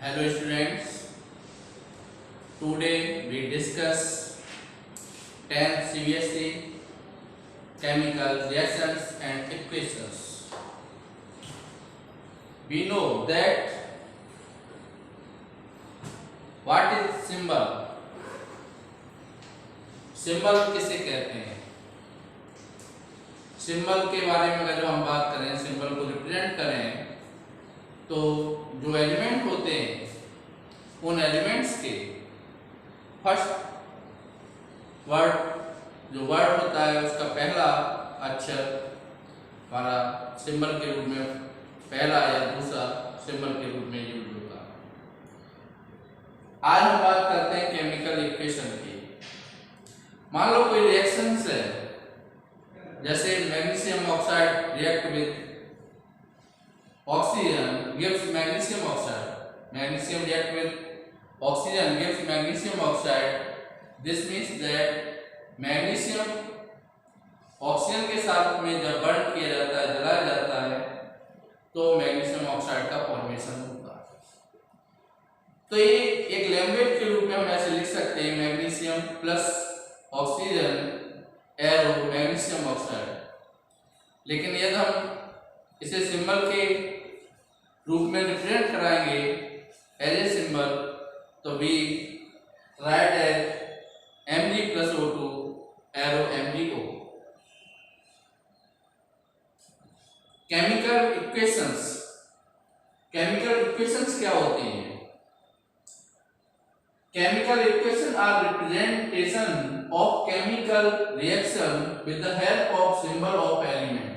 Hello students, today we discuss 10th CBSE chemical reactions and equations. We know that what is symbol? Symbol किसे कहते हैं? Symbol के बारे में अगर हम बात करें, सिंबल को रिप्रेजेंट करें तो जो एलिमेंट होते हैं उन एलिमेंट्स के फर्स्ट जो वर्ड होता है उसका पहला अक्षर हमारा सिंबल के रूप में पहला या दूसरा सिंबल के रूप में यूज होता है। आज हम बात करते हैं केमिकल इक्वेशन की। मान लो कोई रिएक्शंस है, जैसे magnesium oxide react with oxygen gives magnesium oxide. Magnesium react with oxygen gives magnesium oxide. This means that magnesium oxygen के साथ में जब बर्न किया जाता है, जलाया जाता है, तो मैग्नीशियम ऑक्साइड का फॉर्मेशन होता है। तो ये एक लैम्बेट के रूप में हम ऐसे लिख सकते हैं, magnesium plus oxygen arrow magnesium oxide. लेकिन यदि हम इसे सिंबल के रूप में रिप्रेजेंट कराएंगे एज ए सिंबल, तो we write as Mg plus O2 arrow MgO। Chemical equations क्या होती हैं? Chemical equation are representation of chemical reaction with the help of symbol of element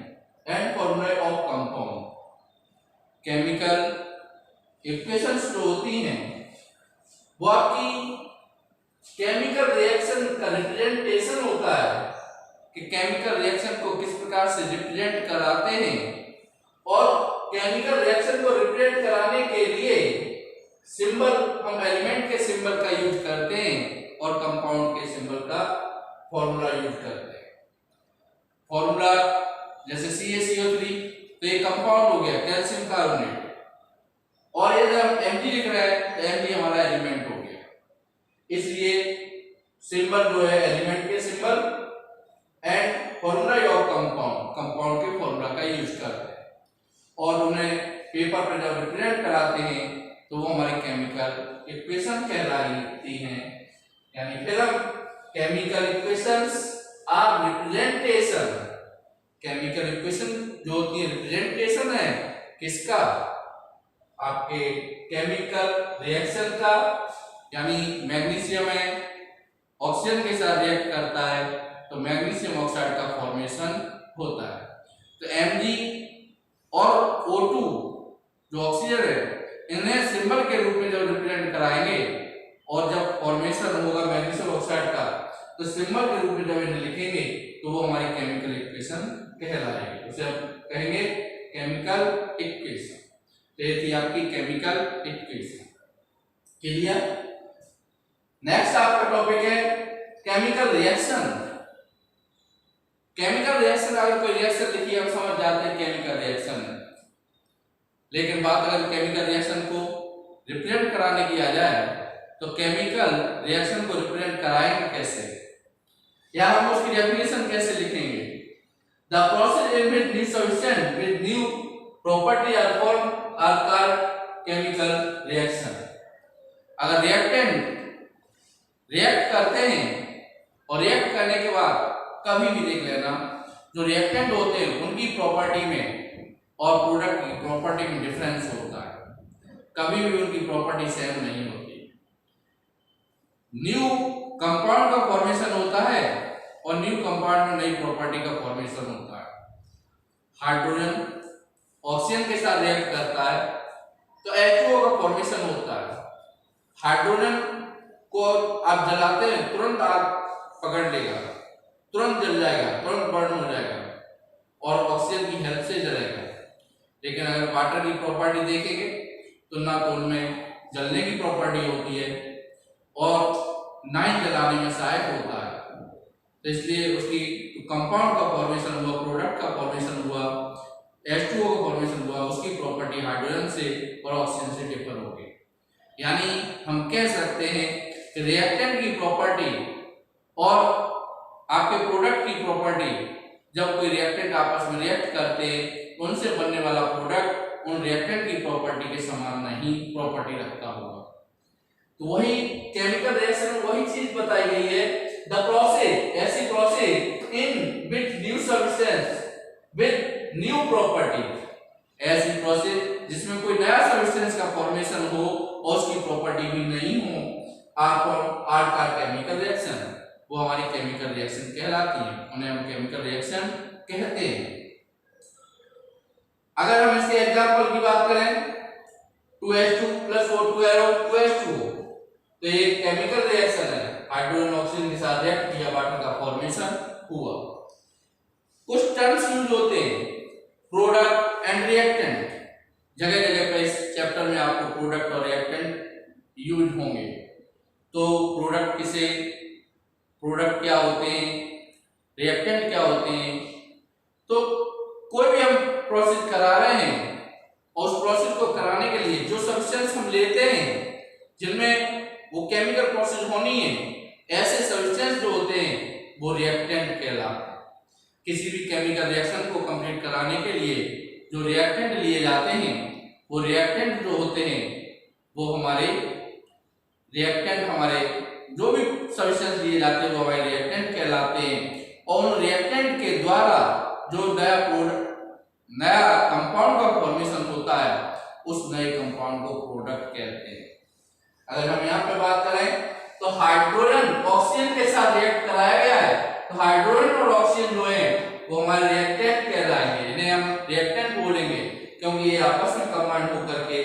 and formula of compound. Chemical equations जो होती हैं वो आपकी chemical reaction का representation होता है कि केमिकल रिएक्शन को किस प्रकार से रिप्रेजेंट कराते हैं, और केमिकल रिएक्शन को रिप्रेजेंट कराने के लिए सिंबल हम एलिमेंट के सिंबल का यूज करते हैं और कंपाउंड के सिंबल का फॉर्मूला यूज करते हैं। फॉर्मूला जैसे CaCO3, तो ये कंपाउंड हो गया कैल्शियम कार्बोनेट, और यदि हम Mg लिख रहे हैं तो Mg हमारा एलिमेंट हो गया। इसलिए सिंबल जो है एलिमेंट के symbol and formula of compound के फॉर्मूला का यूज करते हैं, और उन्हें पेपर पर जब रिप्रेजेंट कराते हैं तो वो हमारी केमिकल इक्वेशन कहलाती हैं। यानी फिर हम chemical equations are representation, chemical equation जो होती है रिप्रेजेंटेशन है किसका? आपके केमिकल रिएक्शन का। यानी मैग्नीशियम है, ऑक्सीजन के साथ रिएक्ट करता है तो मैग्नीशियम ऑक्साइड का फॉर्मेशन होता है। तो Mg और O2 जो ऑक्सीजन है, इन्हें सिंबल के रूप में जब रिप्रेजेंट कराएंगे और जब फॉर्मेशन होगा मैग्नीशियम ऑक्साइड का, तो सिंबल के रूप में जब इन्हें लिखेंगे तो वो हमारी केमिकल इक्वेशन कहलाएगी। उसे हम कहेंगे केमिकल इक्वेशन। तो ये थी आपकी केमिकल इक्वेशन। क्लियर? नेक्स्ट आपका टॉपिक है केमिकल रिएक्शन। केमिकल रिएक्शन, अगर कोई रिएक्शन लिखिए हम समझ जाते हैं केमिकल रिएक्शन है, लेकिन बात अगर केमिकल रिएक्शन को रिप्रेजेंट कराने की आ जाए तो केमिकल रिएक्शन को रिप्रेजेंट कराएंगे कैसे, या हम उसकी डेफिनेशन कैसे लिखेंगे? The process in which new substance with new property are formed are called chemical reaction. अगर रिएक्टेंट रिएक्ट करते हैं और रिएक्ट करने के बाद कभी भी देख लेना, जो रिएक्टेंट होते हैं उनकी प्रॉपर्टी में और प्रोडक्ट की प्रॉपर्टी में डिफरेंस होता है, कभी भी उनकी प्रॉपर्टी सेम नहीं होती। न्यू कंपाउंड का फॉर्मेशन होता है और न्यू कंपाउंड में नई प्रॉपर्टी का फॉर्मेशन होता है। हाइड्रोजन ऑक्सीजन के साथ रिएक्ट करता है तो H2O का फॉर्मेशन होता है। हाइड्रोजन को आप जलाते हैं, तुरंत आग पकड़ लेगा, तुरंत जल जाएगा, तुरंत बर्न हो जाएगा और ऑक्सीजन की हेल्प से जलेगा। लेकिन अगर वाटर की प्रॉपर्टी देखेंगे तो ना तो उनमें जलने की प्रॉपर्टी होती है और ना ही जलाने में सहायक होता है। तो इसलिए उसकी कंपाउंड का फॉर्मेशन हुआ, प्रोडक्ट का फॉर्मेशन हुआ, H2O का फॉर्मेशन हुआ, उसकी प्रॉपर्टी हाइड्रोजन से और ऑक्सीजन से डिफर होगी। यानी हम कह सकते हैं कि रिएक्टेंट की प्रॉपर्टी और आपके प्रोडक्ट की प्रॉपर्टी, जब कोई रिएक्टेंट आपस में रिएक्ट करते उनसे बनने वाला प्रोडक्ट उन रिएक्टेंट की प्रॉपर्टी के समान नहीं प्रॉपर्टी रखता होगा। तो वही केमिकल रिएक्शन में वही चीज बताई गई है, द प्रोसेस, ऐसी process in which new substance with new property, ऐसी प्रोसेस जिसमें कोई नया सब्सटेंस का फॉर्मेशन हो और उसकी प्रॉपर्टी भी नहीं हो, आर का केमिकल रिएक्शन, वो हमारी केमिकल रिएक्शन कहलाती है, उन्हें हम केमिकल रिएक्शन कहते हैं। अगर हम इसके एग्जांपल की बात करें 2H2 + O2 एरो 2H2, तो ये केमिकल रिएक्शन है, हाइड्रोजन ऑक्सीजन के साथ रिएक्ट किया, वाटर का फॉर्मेशन हुआ। कुछ टर्म्स यूज होते हैं, प्रोडक्ट एंड रिएक्टेंट, जगह जगह पे इस चैप्टर में आपको प्रोडक्ट और रिएक्टेंट यूज होंगे। तो प्रोडक्ट क्या होते हैं, रिएक्टेंट क्या होते हैं। तो कोई भी हम प्रोसेस करा रहे हैं और उस प्रोसेस को कराने के लिए जो सब्सटेंस हम लेते हैं जिनमें वो केमिकल प्रोसेस होनी है, ऐसे सब्सटेंस जो होते हैं वो रिएक्टेंट कहलाते हैं। किसी भी केमिकल रिएक्शन को कंप्लीट कराने के लिए जो रिएक्टेंट लिए जाते हैं, वो रिएक्टेंट जो होते हैं वो हमारे जो भी सब्सटेंस लिए जाते हैं वो हमारे रिएक्टेंट कहलाते हैं। और उन रिएक्टेंट के द्वारा जो नया कंपाउंड का फॉर्मेशन होता है, उस नए कंपाउंड को प्रोडक्ट कहते हैं। अगर हम यहाँ पे बात करें तो हाइड्रोजन ऑक्सीजन के साथ रिएक्ट कराया गया है, तो हाइड्रोजन और ऑक्सीजन जो है वो हमारे रिएक्टेंट कहलाएंगे, इन्हें हम रिएक्टेंट बोलेंगे, क्योंकि ये आपस में कंबाइन होकर के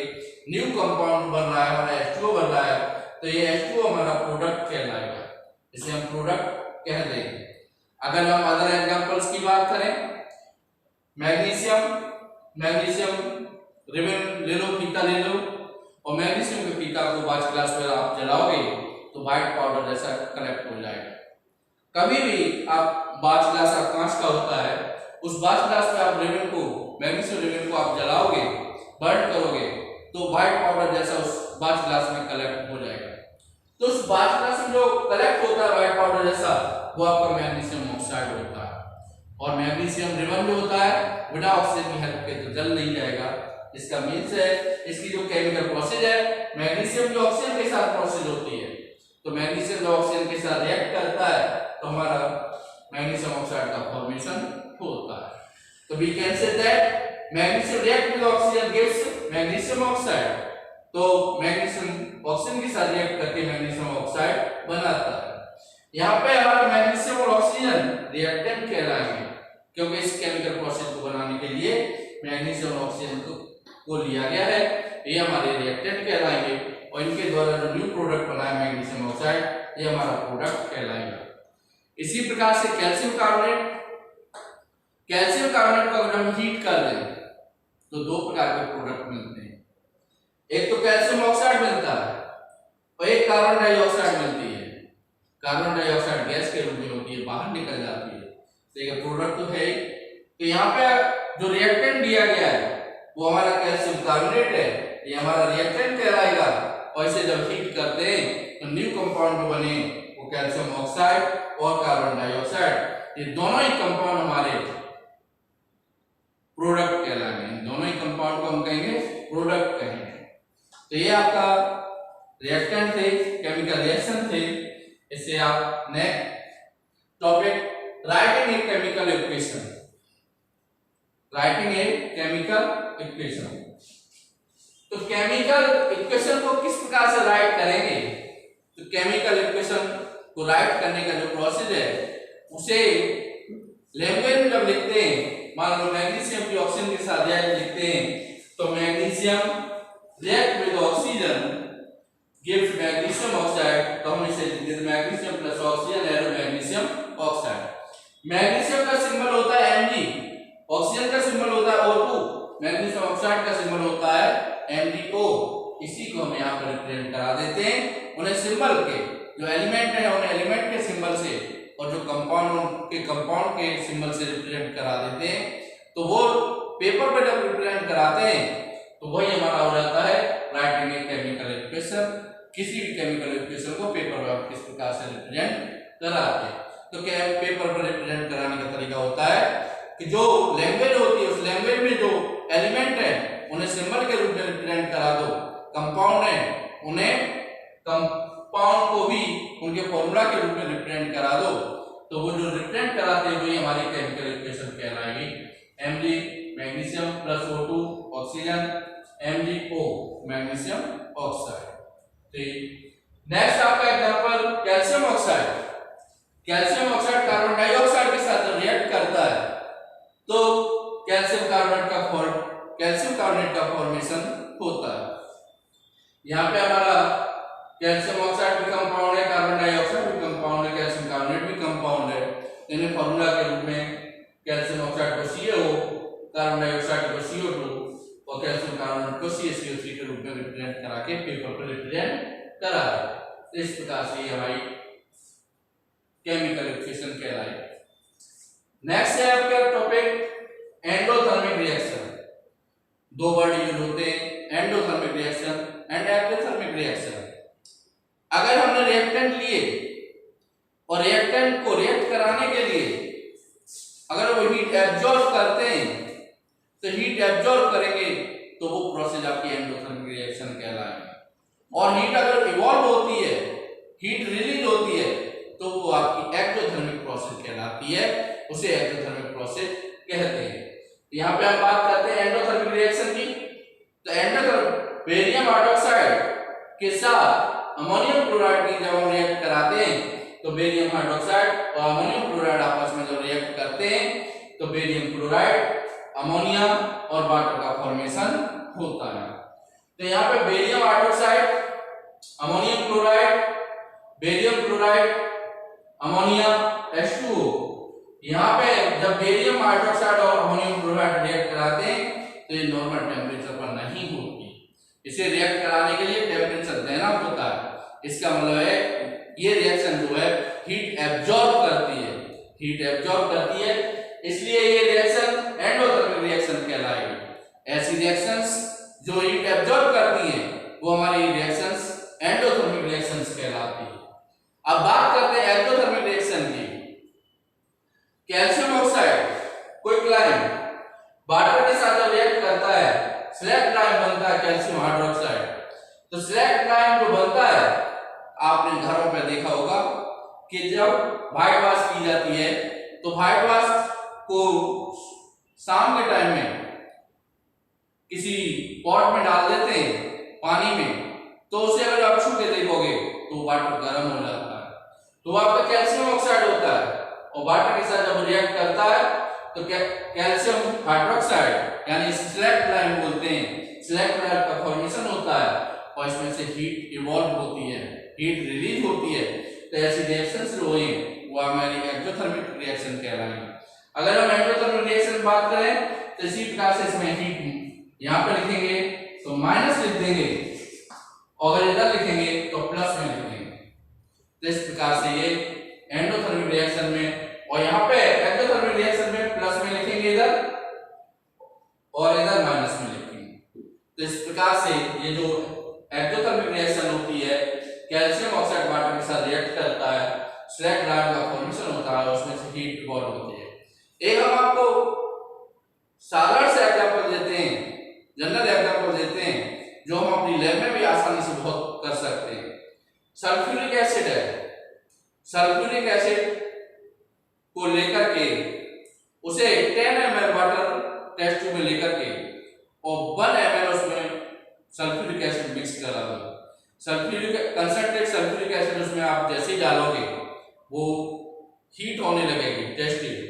न्यू कंपाउंड बन रहा है, हमारा H2O बन रहा है, तो ये H2O हमारा प्रोडक्ट कहलाएगा, इसे हम प्रोडक्ट कह देंगे। अगर हम अदर एग्जांपल्स की बात करें, मैग्नीशियम रिबन ले लो, फीता ले लो, और मैग्नीशियम के फीता को बाच ग्लास में आप जलाओगे तो व्हाइट पाउडर जैसा कलेक्ट हो जाएगा। कभी भी आप बाच ग्लास कांच का होता है, उस बाच ग्लास पे आप मैग्नीशियम रिबन को आप जलाओगे, बर्न करोगे, तो व्हाइट पाउडर जैसा उस बाच ग्लास में कलेक्ट हो जाएगा। तो उस बाच ग्लास में जो कलेक्ट होता है व्हाइट पाउडर जैसा, वो आपका मैग्नीशियम ऑक्साइड होता है। और मैग्नीशियम रिबन जो होता है बिना ऑक्सीजन की हेल्प के तो जल नहीं जाएगा। इसका मीन्स है, इसकी जो केमिकल प्रोसेस है, मैग्नीशियम जो ऑक्सीजन के साथ प्रोसेस होती है, तो मैग्नीशियम जो ऑक्सीजन के साथ रिएक्ट करता है तो हमारा मैग्नीशियम ऑक्साइड का फॉर्मेशन होता है। तो we can say that magnesium react with oxygen gives magnesium oxide. तो मैग्नीशियम ऑक्सीजन के साथ रिएक्ट करके मैग्नीशियम ऑक्साइड बनाता है। यहाँ पे हमारा मैग्नीशियम और ऑक्सीजन रिएक्टेंट कहलाएंगे, क्योंकि इस केमिकल प्रोसेस को बनाने के लिए मैग्नीशियम और ऑक्सीजन को लिया गया है, ये हमारे रिएक्टेंट कहलाएंगे। और इनके द्वारा जो न्यू प्रोडक्ट बना है मैग्नीशियम ऑक्साइड, ये हमारा प्रोडक्ट कहलाएगा। इसी प्रकार से कैल्शियम कार्बोनेट को अगर हम हीट कर दें तो दो प्रकार के प्रोडक्ट मिलते हैं, एक तो कैल्शियम ऑक्साइड मिलता है और एक कार्बन डाइऑक्साइड मिलती है। कार्बन डाइऑक्साइड गैस के रूप में होती है, बाहर निकल जाती है, तो एक प्रोडक्ट तो है। तो यहाँ पे जो रिएक्टेंट दिया गया है वो हमारा कैल्शियम कार्बोनेट है, ये हमारा रिएक्टेंट कहलाएगा। और इसे जब हीट करते हैं तो न्यू कंपाउंड जो बने वो कैल्शियम ऑक्साइड और कार्बन डाइऑक्साइड, ये दोनों ही कंपाउंड हमारे प्रोडक्ट कहलाएंगे। इन दोनों ही कंपाउंड को हम कहेंगे प्रोडक्ट कहेंगे। तो ये आपका रिएक्टेंट थे, केमिकल रिएक्शन थे। इससे आप next topic writing a chemical equation, writing a chemical equation. तो केमिकल इक्वेशन को किस प्रकार से राइट करेंगे, तो केमिकल इक्वेशन को राइट करने का जो प्रोसेस है उसे लैंग्वेज में जब लिखते हैं, मान लो मैग्नीशियम की ऑक्सीजन के साथ रिएक्ट लिखते हैं, तो magnesium react with oxygen gives magnesium oxide, तो हम इसे लिखते हैं magnesium plus oxygen arrow magnesium oxide. Magnesium का सिंबल होता है Mg, ऑक्सीजन का सिंबल होता है O2, मैग्नीशियम ऑक्साइड का सिंबल होता है MgO। इसी को हम यहाँ पर रिप्रेजेंट करा देते हैं, उन्हें सिंबल के जो एलिमेंट है उन्हें एलिमेंट के सिंबल से और जो कंपाउंड के सिंबल से रिप्रेजेंट करा देते हैं। तो वो पेपर पे जब रिप्रेजेंट कराते हैं तो वही हमारा हो जाता है राइटिंग ए केमिकल इक्वेशन। कराते हैं। तो क्या पेपर पर रिप्रेजेंट कराने का तरीका होता है कि जो लैंग्वेज होती है उस लैंग्वेज में जो एलिमेंट है उन्हें सिंबल के रूप में रिप्रेजेंट करा दो, कंपाउंड है उन्हें कंपाउंड को भी उनके फॉर्मूला के रूप में रिप्रेजेंट करा दो। तो वो जो रिप्रेजेंट कराते हैं वही हमारी केमिकल इक्वेशन कहलाएगी। Mg magnesium plus O2 oxygen, MgO magnesium oxide. ठीक, नेक्स्ट आपका example calcium oxide. Calcium oxide carbon dioxide के साथ रिएक्ट करता है तो कैल्शियम कार्बोनेट का फॉर्मेशन होता है। यहाँ पे हमारा कैल्शियम ऑक्साइड भी कंपाउंड है, कार्बन डाइऑक्साइड भी कंपाउंड है, कैल्शियम कार्बोनेट भी कंपाउंड है। इन्हें फॉर्मूला के रूप में कैल्शियम ऑक्साइड को CaO, कार्बन डाइऑक्साइड को CO2 और कैल्शियम कार्बोनेट को CaCO3 के रूप में रिप्रेजेंट करा के पेपर पर रिप्रेजेंट करा है। इस प्रकार से ये हमारी केमिकल इक्वेशन कहलाई। नेक्स्ट है आपका टॉपिक एंडोथर्मिक रिएक्शन। दो वर्ड यूज होते हैं, endothermic reaction and ectothermic reaction. अगर हमने रिएक्टेंट लिए और रिएक्टेंट को रिएक्ट कराने के लिए अगर वो हीट एब्जॉर्ब करते हैं तो हीट एब्जॉर्ब करेंगे तो वो प्रोसेस आपकी एंडोथर्मिक रिएक्शन कहलाएगी। और हीट अगर इवॉल्व होती है, हीट रिलीज होती है तो वो आपकी एक्टोथर्मिक प्रोसेस कहलाती है, उसे एक्टोथर्मिक प्रोसेस कहते हैं। यहाँ पे हम बात करते हैं एंडोथर्मिक रिएक्शन की। तो एंडोथर्मिक बेरियम हाइड्रोक्साइड के साथ अमोनियम क्लोराइड की जब हम रिएक्ट कराते हैं तो बेरियम हाइड्रोक्साइड और अमोनियम क्लोराइड आपस में जब रिएक्ट करते हैं तो बेरियम क्लोराइड, अमोनिया और वाटर का फॉर्मेशन होता है। तो यहाँ पे barium hydroxide, ammonium chloride, barium chloride, ammonia H2O। यहाँ पे जब बेरियम हाइड्रोक्साइड और अमोनियम क्लोराइड रिएक्ट कराते हैं तो ये नॉर्मल टेम्परेचर पर नहीं होती, इसे रिएक्ट कराने के लिए टेम्परेचर देना होता है। इसका मतलब है ये रिएक्शन जो है हीट एब्जॉर्ब करती है, हीट एब्जॉर्ब करती है, इसलिए ये रिएक्शन एंडोथर्मिक रिएक्शन कहलाएगी। ऐसी रिएक्शंस जो हीट एब्जॉर्ब करती हैं वो हमारी रिएक्शंस एंडोथर्मिक रिएक्शंस कहलाती है। अब बात करते हैं एक्टोथर्मिक रिएक्शन की। कैल्शियम ऑक्साइड क्विकलाइम वाटर के साथ जब रिएक्ट करता है सिलेक्ट लाइम बनता है कैल्शियम हाइड्रोक्साइड। तो सिलेक्ट लाइम जो बनता है आपने घरों पे देखा होगा कि जब व्हाइट वॉश की जाती है तो व्हाइट वॉश को शाम के टाइम में किसी पॉट में डाल देते हैं पानी में, तो उसे अगर आप छू के देखोगे तो वाटर गर्म हो जाता है, तो वो आपका कैल्शियम ऑक्साइड होता है। और वाटर के साथ जब रिएक्ट करता है तो कैल्शियम हाइड्रोक्साइड यानी सिलेक्ट लाइम बोलते हैं, सिलेक्ट लाइम का फॉर्मेशन होता है और इसमें से हीट इवॉल्व होती है, हीट रिलीज होती है। तो ऐसी रिएक्शंस जो हुई वो हमारी एक्टोथर्मिक रिएक्शन कहलाएंगी। अगर हम एक्टोथर्मिक रिएक्शन की बात करें तो इसी प्रकार से इसमें हीट यहाँ पे लिखेंगे तो माइनस लिख देंगे और अगर इधर लिखेंगे तो प्लस में लिखेंगे। तो इस प्रकार से ये एंडोथर्मिक रिएक्शन में, और यहाँ पे एक्टोथर्मिक रिएक्शन में प्लस में लिखेंगे इधर और इधर माइनस में लिखेंगे। तो इस प्रकार से ये जो एक्टोथर्मिक रिएक्शन होती है कैल्शियम ऑक्साइड वाटर के साथ रिएक्ट करता है, सिलेक्ट लाइम का फॉर्मेशन होता है, उसमें से हीट इवॉल्व होती है। एक हम आपको साधारण से एग्जांपल देते हैं, जनरल एग्जांपल देते हैं जो हम अपनी लैब में भी आसानी से बहुत कर सकते हैं। सल्फ्यूरिक एसिड है, सल्फ्यूरिक एसिड को लेकर के उसे 10 ml वाटर टेस्ट ट्यूब में लेकर के और 1 ml उसमें सल्फ्यूरिक एसिड मिक्स करा दो। सल्फ्यूरिक कंसंट्रेट सल्फ्यूरिक एसिड उसमें आप जैसे ही डालोगे वो हीट होने लगेगी टेस्ट ट्यूब,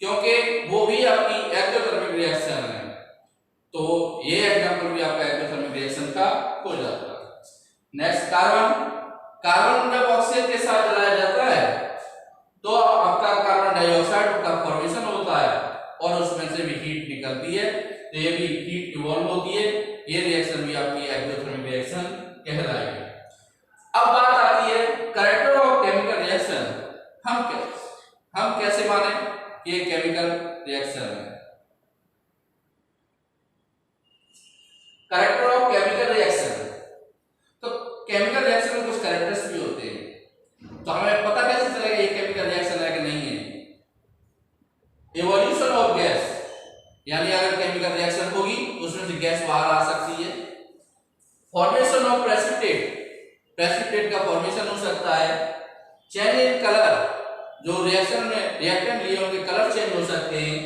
क्योंकि वो भी आपकी एक्टोथर्मिक रिएक्शन है। तो ये एग्जांपल भी आपका एक्टोथर्मिक रिएक्शन का हो जाता है। नेक्स्ट कार्बन, कार्बन जब ऑक्सीजन के साथ जलाया जाता है तो आपका कार्बन डाइऑक्साइड का फॉर्मेशन होता है और उसमें से भी हीट निकलती है, तो ये भी हीट इवॉल्व होती है। ये रिएक्शन भी आपकी एक्टोथर्मिक रिएक्शन कहलाएगी। अब बात आती है कैरेक्टर ऑफ केमिकल रिएक्शन। हम कैसे माने कि ये केमिकल रिएक्शन है। कैरेक्टर ऑफ केमिकल रिएक्शन, तो केमिकल रिएक्शन में कुछ कैरेक्टर्स भी होते हैं, तो हमें पता कैसे चलेगा फॉर्मेशन ऑफ प्रेसिपिटेट, प्रेसिपिटेट का फॉर्मेशन हो सकता है। चेंज इन कलर, जो रिएक्शन में रिएक्टेंट लिए उनके कलर चेंज हो सकते हैं।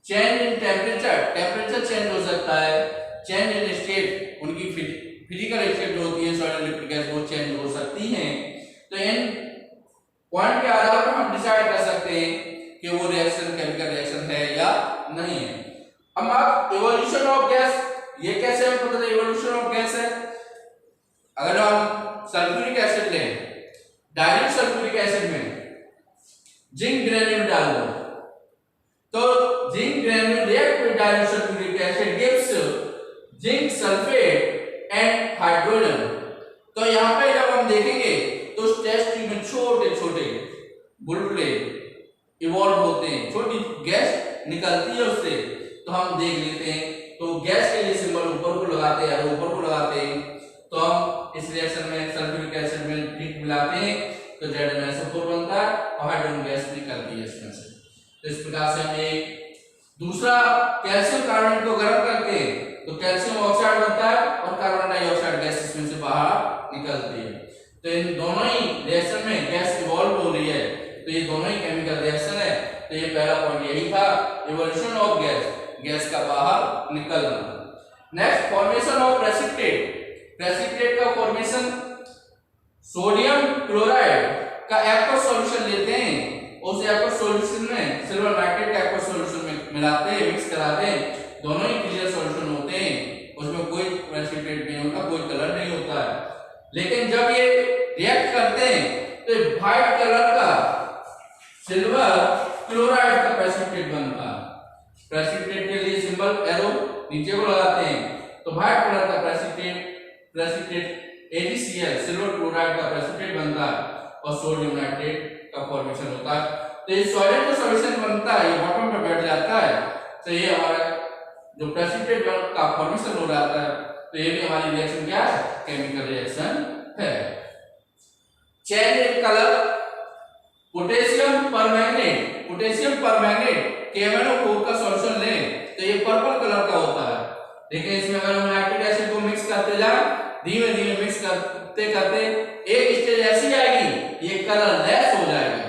Change in temperature, temperature change हो सकता है। चेंज इन स्टेट, उनकी फिजिकल स्टेट जो होती है सॉलिड लिक्विड गैस वो चेंज हो सकती हैं। तो इन पॉइंट के आधार पर हम डिसाइड कर सकते हैं कि वो रिएक्शन केमिकल रिएक्शन है या नहीं है। अब आप इवोल्यूशन ऑफ गैस, ये कैसे हम पता चले इवोल्यूशन ऑफ गैस है? अगर हम सल्फ्यूरिक एसिड लें, डायल्यूट सल्फ्यूरिक एसिड में जिंक ग्रेन्यूल डाल दो, तो zinc granule react with dilute sulphuric acid gives zinc sulphate and hydrogen. तो यहाँ पे जब हम देखेंगे तो उस टेस्ट ट्यूब में छोटे छोटे बुलबुले इवॉल्व होते हैं, छोटी गैस निकलती है उससे, तो हम देख लेते हैं। तो गैस के लिए सिंबल ऊपर को लगाते हैं, ऊपर को लगाते हैं, तो हम इस रिएक्शन में सल्फ्यूरिक एसिड में जिंक मिलाते हैं तो ZnSO4 बनता है और हाइड्रोजन गैस निकलती है इसमें से। तो इस प्रकार से हम एक दूसरा कैल्शियम कार्बोनेट को गर्म करके तो कैल्शियम ऑक्साइड बनता है और कार्बन डाइऑक्साइड गैस इसमें से बाहर निकलती है। तो इन दोनों ही रिएक्शन में गैस इवॉल्व हो रही है, तो ये दोनों ही केमिकल रिएक्शन है। तो ये पहला पॉइंट यही था, इवोल्यूशन ऑफ गैस, गैस का बाहर निकलना। Next, formation of precipitate, precipitate का फॉर्मेशन, सोडियम क्लोराइड का एक्वस सॉल्यूशन लेते हैं, उस एक्वस सॉल्यूशन में सिल्वर नाइट्रेट का एक्वस सॉल्यूशन में मिलाते हैं, मिक्स कराते हैं, दोनों ही क्लियर सॉल्यूशन होते हैं, उसमें कोई प्रेसिपिटेट नहीं होता, कोई कलर नहीं होता है। लेकिन जब ये रिएक्ट करते हैं तो व्हाइट कलर का सिल्वर क्लोराइड का प्रेसिपिटेट बनता है। प्रेसिपिटेट के लिए सिंबल एरो नीचे को लगाते हैं, तो व्हाइट कलर का प्रेसिपिटेट AgCl सिल्वर क्लोराइड का प्रेसिपिटेट बनता है और सोडियम नाइट्रेट का फॉर्मेशन होता है। तो ये सॉलिड जो सॉल्यूशन बनता है ये बॉटम पे बैठ जाता है, तो ये हमारा जो प्रेसिपिटेट का फॉर्मेशन हो जाता है, तो ये भी हमारी रिएक्शन क्या है? केमिकल रिएक्शन है। Change in colour, potassium permanganate, potassium permanganate KMnO4 का सॉल्यूशन लें तो ये पर्पल कलर का होता है। देखिए इसमें अगर हम लैक्टिक एसिड को मिक्स करते जाएं, धीमे धीमे मिक्स करते करते एक स्टेज ऐसी आएगी ये कलर लेस हो जाएगा,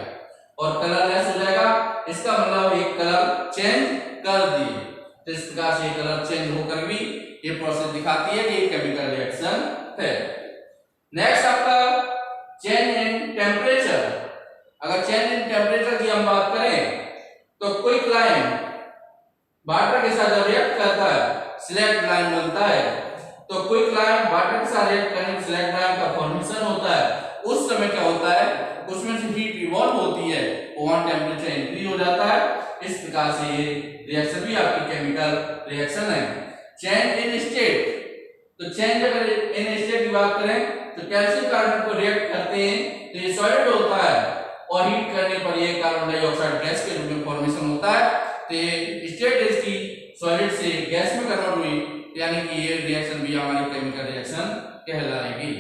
और कलर लेस हो जाएगा इसका मतलब ये कलर चेंज कर दिए। तो इस प्रकार से ये कलर चेंज होकर भी ये प्रोसेस दिखाती है कि ये केमिकल रिएक्शन है। नेक्स्ट आपका चेंज इन टेम्परेचर, अगर चेंज इन टेम्परेचर की हम बात करें तो क्विक लाइन वाटर के साथ जब रिएक्ट करता है सिलेक्ट लाइन बनता है, तो क्विक लाइन वाटर के साथ रिएक्ट करने से सिलेक्ट लाइन का फॉर्मेशन होता है। उस समय क्या होता है, उसमें से हीट इवॉल्व होती है, ओवन टेम्परेचर इंक्रीज हो जाता है। इस प्रकार से ये रिएक्शन भी आपकी केमिकल रिएक्शन है। चेंज इन स्टेट, तो चेंज अगर इन स्टेट की बात करें तो कैल्शियम कार्बोनेट को रिएक्ट करते हैं तो ये सॉलिड होता है और हीट करने पर ये कार्बन डाइऑक्साइड गैस के रूप में फॉर्मेशन होता है। तो ये स्टेट इसकी सॉलिड से गैस में कन्वर्ट हुई, यानी कि ये रिएक्शन भी हमारी केमिकल रिएक्शन कहलाएगी।